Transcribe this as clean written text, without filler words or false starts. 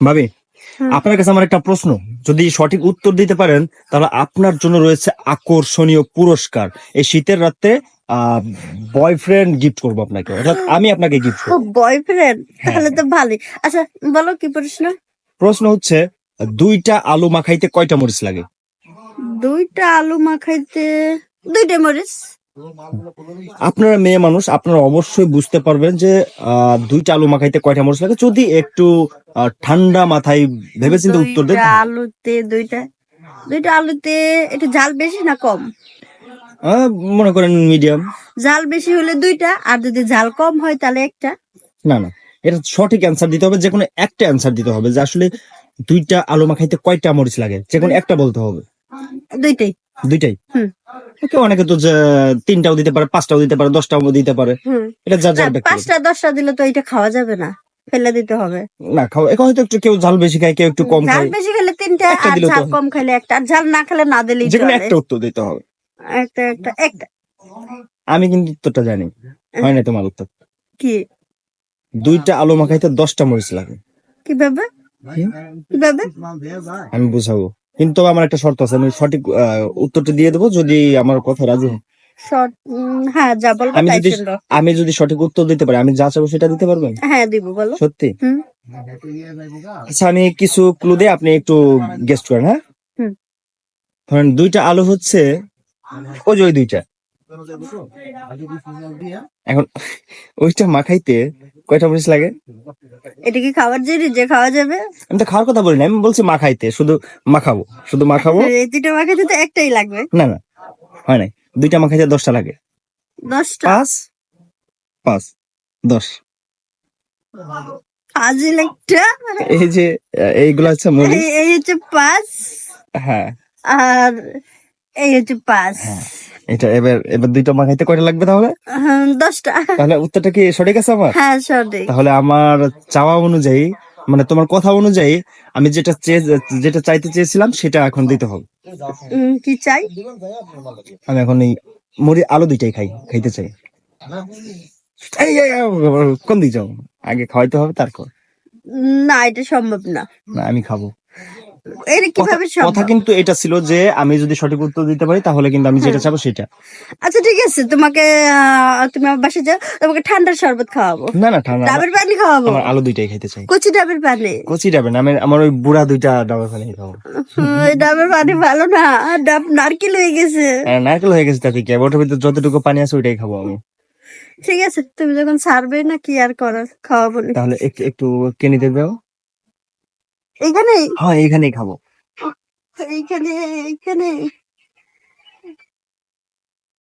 ভাবি, হুম। আপনার কাছে আমার একটা প্রশ্ন, যদি সঠিক উত্তর দিতে পারেন তাহলে আপনার জন্য রয়েছে আকর্ষণীয় পুরস্কার। এই শীতের রাতে বয়ফ্রেন্ড গিফট করবো আপনাকে, অর্থাৎ আমি আপনাকে গিফট করবো। বয়ফ্রেন্ড, হ্যাঁ তাহলে তো হ্যাঁ। ভালোই। আচ্ছা, বলো কি প্রশ্ন? প্রশ্ন হচ্ছে, দুইটা আলু মাখাইতে কয়টা মরিচ লাগে? দুইটা আলু মাখাইতে দুইটা মরিচ। আপনারা মেয়ে মানুষ, আপনারা অবশ্যই বুঝতে পারবেন যে দুইটা আলু মাখাইতে কয়টা মরিচ লাগে। যদি একটু ঠান্ডা মাথায় ভেবেচিন্তে উত্তর দেন। দুইটা আলুতে দুইটা দুইটা আলুতে একটু ঝাল বেশি না কম? আহ, মনে করেন মিডিয়াম। ঝাল বেশি হলে দুইটা, আর যদি ঝাল কম হয় তাহলে একটা। না না, এটা সঠিক অ্যান্সার দিতে হবে, যে কোনো একটা অ্যান্সার দিতে হবে, যে আসলে দুইটা আলু মাখাইতে কয়টা মরিচ লাগে, যে কোনো একটা বলতে হবে। দুইটাই। দুইটাই। হুম। কেউ অনেকে তো যে তিনটাও দিতে পারে, পাঁচটাও দিতে পারে, দশটাও দিতে পারে। হুম। এটা যার না, যার ব্যক্তিগত। 5টা 10টা দিলে তো এটা খাওয়া যাবে না, ফেলে দিতে হবে। না খাও, এখন হয়তো একটু কেউ ঝাল বেশি খায়, কেউ একটু কম ঝাল খায়। বেশি খেলে 3টা, একটা আর দিলেও তো ঝাল কম খেলে একটা, আর ঝাল না খেলে না দিলেই যে কোনো চলে। একটা উত্তর দিতে হবে। একটা একটা একটা। আমি কিন্তু উত্তরটা জানি, হয় না তোমার উত্তর। কি? দুইটা আলু মাখাইতে 10টা মরিচ লাগে। কিভাবে? হুম? কিভাবে? আমি বুঝাবো, কিন্তু আমার একটা শর্ত আছে, আমি সঠিক উত্তরটা দিয়ে দেবো যদি আমার কথা রাজি হয়। শর্ট? হ্যাঁ, যা বলবো আমি তাই যদি শুনবো। আমি যদি সঠিক উত্তর দিতে পারি, আমি যা চাবো সেটা দিতে পারবেন? হ্যাঁ, দিব, বলো। সত্যি? হুম। আচ্ছা, আমি কিছু ক্লু দিয়ে আপনি একটু গেস্ট করেন, হ্যাঁ? হুম। ধরেন দুইটা আলু হচ্ছে ওই যে ওই দুইটা, এখন ওইটা মাখাইতে কয়টা মরিচ লাগে? এটা কি খাবার জিনিস যে খাওয়া যাবে? আমি তো খাওয়ার কথা বলিনি, আমি বলছি মাখাইতে, শুধু মাখাবো, শুধু মাখাবো। এই দুটো মাখাতে তো একটাই লাগবে। না না, হয় নাই, দুইটা মাখাইতে 10টা লাগে। 10টা? 5 5 10। ফাজিল একটা। এই যে এইগুলো হচ্ছে মরিচ। এই হচ্ছে 5, হ্যাঁ আর এই হচ্ছে 5। হ্যাঁ, এটা এবার এবার দুইটা মাখাইতে কয়টা লাগবে তাহলে? 10টা। তাহলে উত্তরটা কি সঠিক আছে আমার? হ্যাঁ, সঠিক। তাহলে আমার চাওয়া অনুযায়ী, মানে তোমার কথা অনুযায়ী, আমি যেটা চাইতে চেয়েছিলাম সেটা এখন দিতে হবে। কি চাই? আমি এখন এই আলু দুইটাই খাইতে চাই। কোন দিক যাও, আগে খাওয়াইতে হবে তারপর। না, এটা সম্ভব না। না, আমি খাবো। এটা কিভাবে কথা সম্ভব? কিন্তু এটা ছিল যে আমি যদি সঠিক উত্তর দিতে পারি তাহলে কিন্তু আমি যেটা চাবো সেটা। আচ্ছা, ঠিক আছে, তোমাকে তুমি আমার বাসায় যাও, তোমাকে ঠান্ডার শরবত খাওয়াবো। না না, ঠান্ডা, ডাবের পানি খাওয়াবো। আমার আলু দুইটাই খাইতে চাই। কচি ডাবের পানি। কচি ডাবে না, আমার ওই বুড়া দুইটা ডাবের পানি খাবো। ওই ডাবের পানি ভালো না, ডাব নারকেল হয়ে গেছে। নারকেল হয়ে গেছে, তাতে কি, ওটার ভিতরে যতটুকু পানি আছে ওইটাই খাবো আমি। ঠিক আছে, তুমি যখন ছাড়বে না, কি আর করার, খাওয়াবো না। তাহলে একটু একটু কিনে দেবে। এইখানে হ্যাঁ, এইখানেই খাবো। এইখানে এইখানে